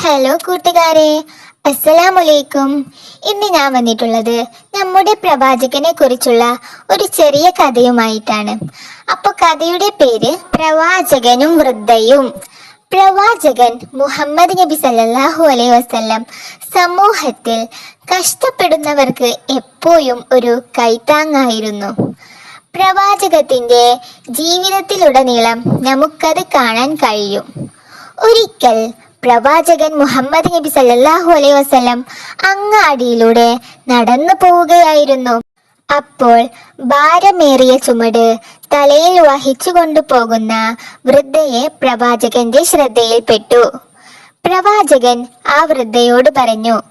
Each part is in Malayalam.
ഹലോ കൂട്ടുകാരെ, അസ്സലാമലൈക്കും. ഇന്ന് ഞാൻ വന്നിട്ടുള്ളത് നമ്മുടെ പ്രവാചകനെ കുറിച്ചുള്ള ഒരു ചെറിയ കഥയുമായിട്ടാണ്. അപ്പോൾ കഥയുടെ പേര് പ്രവാചകനും വൃദ്ധയും. പ്രവാചകൻ മുഹമ്മദ് നബി സല്ലല്ലാഹു അലൈഹി വസല്ലം സമൂഹത്തിൽ കഷ്ടപ്പെടുന്നവർക്ക് എപ്പോഴും ഒരു കൈത്താങ്ങായിരുന്നു. പ്രവാചകത്തിന്റെ ജീവിതത്തിലുടനീളം നമുക്കത് കാണാൻ കഴിയും. ഒരിക്കൽ പ്രവാചകൻ മുഹമ്മദ് നബി സല്ലല്ലാഹു അലൈഹി വസല്ലം അങ്ങാടിയിലൂടെ നടന്നു പോവുകയായിരുന്നു. അപ്പോൾ ഭാരമേറിയ ചുമട് തലയിൽ വഹിച്ചു കൊണ്ടുപോകുന്ന വൃദ്ധയെ പ്രവാചകന്റെ ശ്രദ്ധയിൽപ്പെട്ടു. പ്രവാചകൻ ആ വൃദ്ധയോട് പറഞ്ഞു,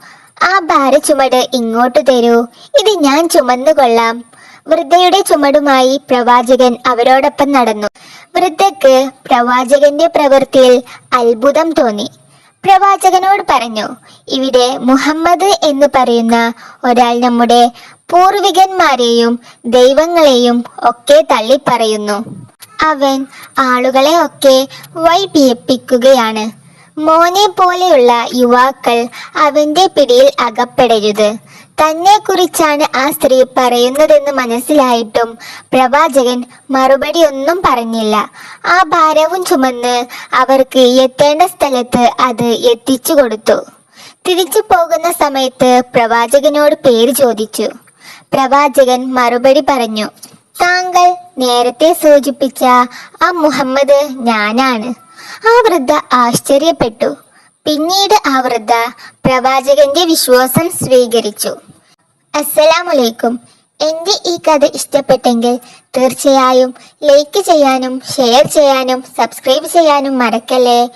"ആ ഭാരചുമട് ഇങ്ങോട്ട് തരൂ, ഇത് ഞാൻ ചുമന്നുകൊള്ളാം." വൃദ്ധയുടെ ചുമടുമായി പ്രവാചകൻ അവരോടൊപ്പം നടന്നു. വൃദ്ധക്ക് പ്രവാചകന്റെ പ്രവൃത്തിയിൽ അത്ഭുതം തോന്നി. പ്രവാചകനോട് പറഞ്ഞു, "ഇവിടെ മുഹമ്മദ് എന്ന് പറയുന്ന ഒരാൾ നമ്മുടെ പൂർവികന്മാരെയും ദൈവങ്ങളെയും ഒക്കെ തള്ളിപ്പറയുന്നു. അവൻ ആളുകളെ ഒക്കെ വഴിപിഴപ്പിക്കുകയാണ്. മോനെ പോലെയുള്ള യുവാക്കൾ അവന്റെ പിടിയിൽ അകപ്പെടരുത്." തന്നെ കുറിച്ചാണ് ആ സ്ത്രീ പറയുന്നതെന്ന് മനസ്സിലായിട്ടും പ്രവാചകൻ മറുപടി ഒന്നും പറഞ്ഞില്ല. ആ ഭാരവും ചുമന്ന് അവർക്ക് എത്തേണ്ട സ്ഥലത്ത് അത് എത്തിച്ചു കൊടുത്തു. തിരിച്ചു പോകുന്ന സമയത്ത് പ്രവാചകനോട് പേര് ചോദിച്ചു. പ്രവാചകൻ മറുപടി പറഞ്ഞു, "താങ്കൾ നേരത്തെ സൂചിപ്പിച്ച ആ മുഹമ്മദ് ഞാനാണ്." ആ വൃദ്ധ ആശ്ചര്യപ്പെട്ടു. പിന്നീട് ആ വൃദ്ധ പ്രവാചകന്റെ വിശ്വാസം സ്വീകരിച്ചു. അസ്സലാമലൈക്കും. എൻ്റെ ഈ കഥ ഇഷ്ടപ്പെട്ടെങ്കിൽ തീർച്ചയായും ലൈക്ക് ചെയ്യാനും ഷെയർ ചെയ്യാനും സബ്സ്ക്രൈബ് ചെയ്യാനും മറക്കല്ലേ.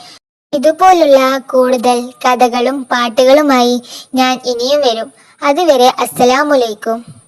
ഇതുപോലുള്ള കൂടുതൽ കഥകളും പാട്ടുകളുമായി ഞാൻ ഇനിയും വരും. അതുവരെ അസ്സലാമലൈക്കും.